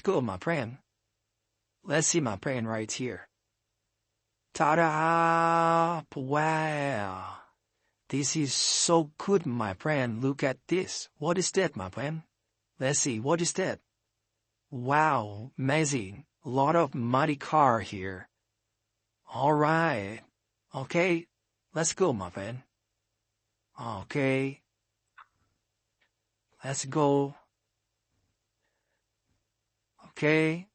go, my friend. Let's see my friend right here. Ta-da! Wow! This is so good, my friend. Look at this. What is that, my friend? Let's see, what is that? Wow, amazing. A lot of muddy car here. Alright. Okay, let's go, my friend. Okay. Let's go. Okay.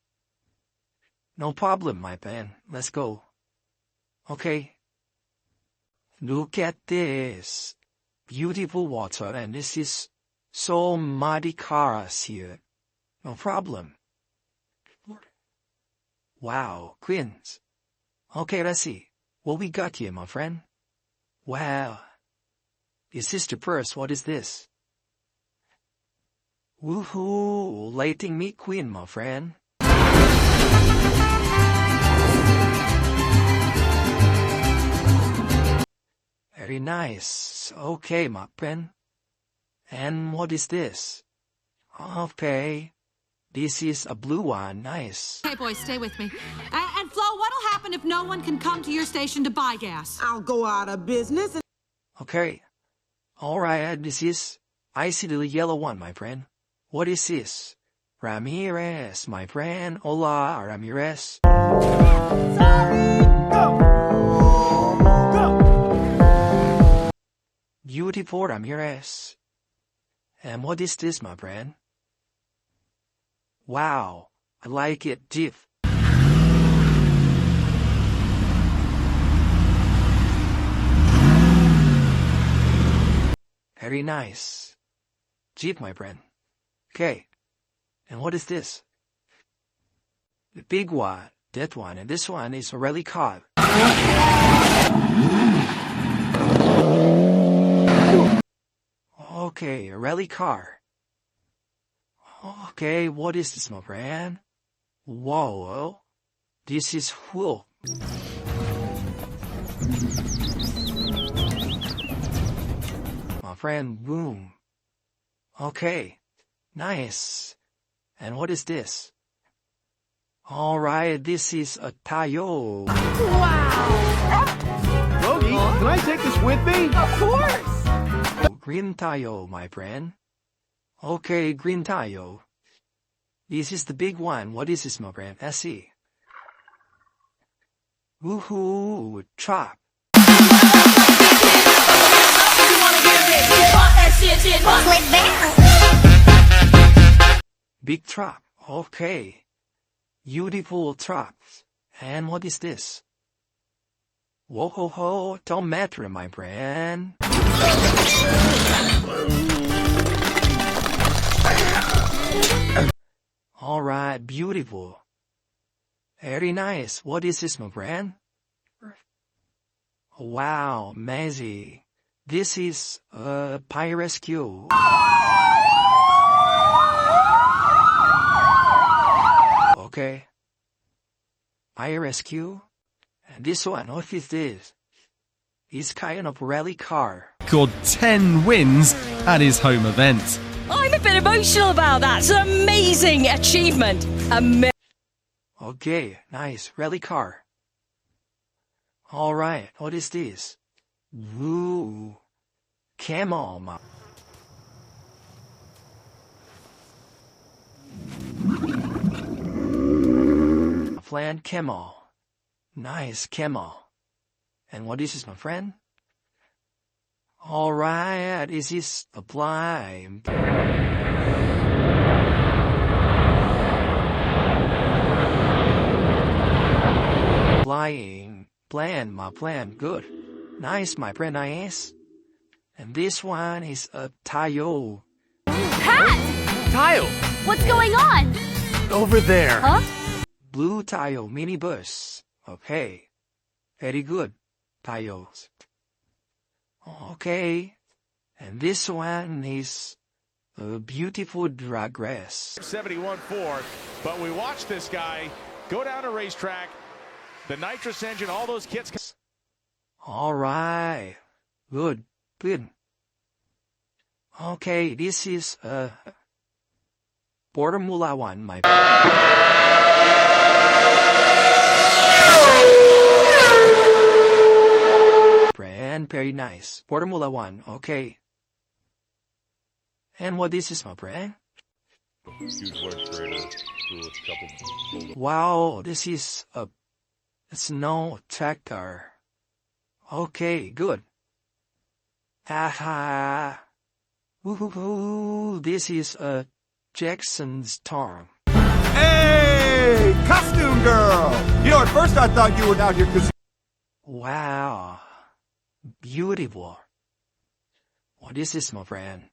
No problem, my friend. Let's go. Okay. Look at this. Beautiful water, and this is so muddy cars here. No problem. Wow, queens. Okay, let's see. What we got here, my friend? Wow. Is this the purse? What is this? Woohoo! Letting me queen, my friend. Very nice. Okay, my friend. And what is this? Okay. This is a blue one. Nice. Hey, boys, stay with me. And Flo, what'll happen if no one can come to your station to buy gas? I'll go out of business. Okay. Alright, this is... I see the yellow one, my friend. What is this? Ramirez, my friend. Hola, Ramirez. Sorry! Go! Go! Beautiful Ramirez. And what is this, my friend? Wow, I like it deep. Very nice. Jeep, my friend. Okay. And what is this? The big one, that one, and this one is a rally car. Okay, a rally car. Okay, what is this, my friend? Whoa, this is cool. My friend, boom. Okay, nice. And what is this? Alright, this is a Tayo. Wow! Logie, can I take this with me? Of course! Green Tayo, my friend. Okay, green Tayo. This is the big one. What is this, my friend? Let's see. Woohoo, trap. Big trap. Okay. Beautiful traps. And what is this? Whoa ho ho, don't matter, my friend. Alright, beautiful. Very nice. What is this, my friend? Wow, amazing. This is a Pie Rescue. Okay. Pie Rescue. And this one, what is this? It's kind of rally car. Scored 10 wins at his home event. I'm a bit emotional about that. It's an amazing achievement. Okay, nice. Rally car. Alright, what is this? Ooh. Camel. Flan camel. Nice camel. And what is this, my friend? Alright, this is a blind. Flying. Plan, my plan. Good. Nice, my friend, nice. And this one is a Tayo. Pat! Tayo, What's going on? over there. Huh? Blue Tayo minibus. Okay. Very good. Tayos. Okay. And this one is a beautiful drag race. 71-4, but we watched this guy go down a racetrack, the nitrous engine, all those kits. Alright. Good. Good. Okay, this is Formula One, my friend. Very nice. Formula One, okay. And what this is, my friend? Wow, this is a snow tractor. Okay, good. Haha. Woohoo, this is a Jackson's Storm. Hey, costume girl! You know, at first I thought you were down here because... Wow, beautiful. What is this, my friend?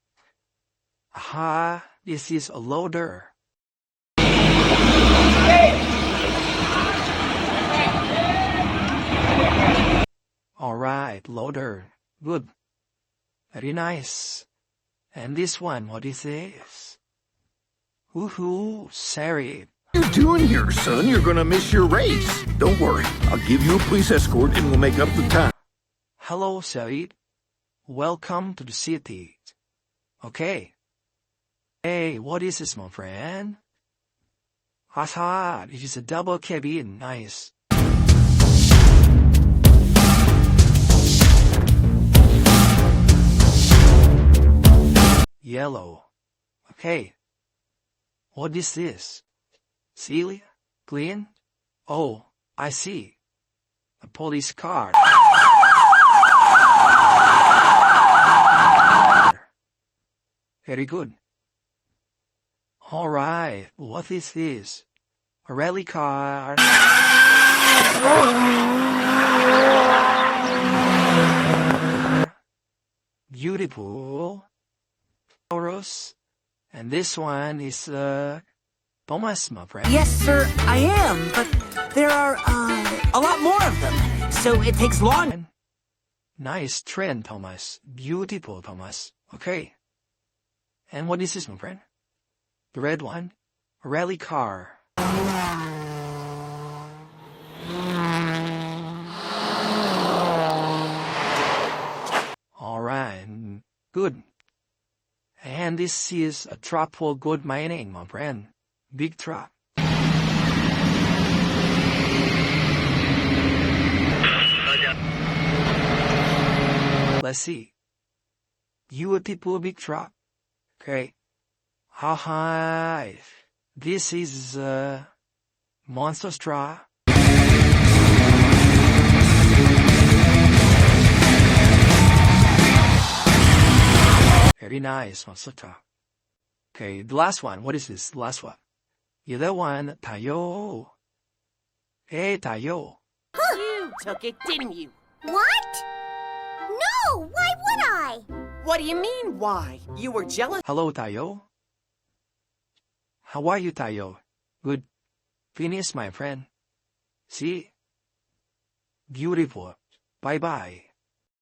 Aha, this is a loader. Alright, loader. Good. Very nice. And this one, what is this? Woohoo, sorry. What are you doing here, son? You're gonna miss your race. Don't worry. I'll give you a police escort and we'll make up the time. Hello, Said. Welcome to the city. Okay. Hey, what is this, my friend? Haha, it is a double cabin. Nice. Yellow. Okay. What is this? Celia? Clean? Oh, I see. A police car. Very good. Alright, what is this? A rally car. Beautiful. Taurus. And this one is, Thomas, my friend. Yes, sir, I am, but there are, a lot more of them, so it takes long. Nice trend, Thomas. Beautiful, Thomas. Okay. And what is this, my friend? The red one? A rally car. Alright, good. And this is a truck for good mining, my friend. Big truck. Let's see. Beautiful big truck. Okay. How high? This is a monster truck. Very nice, monster truck. Okay, the last one. What is this? The last one. The other one, Tayo. Hey, Tayo. You took it, didn't you? What? No, why would I? What do you mean, why? You were jealous? Hello, Tayo. How are you, Tayo? Good. Finish, my friend. See? Beautiful. Bye-bye.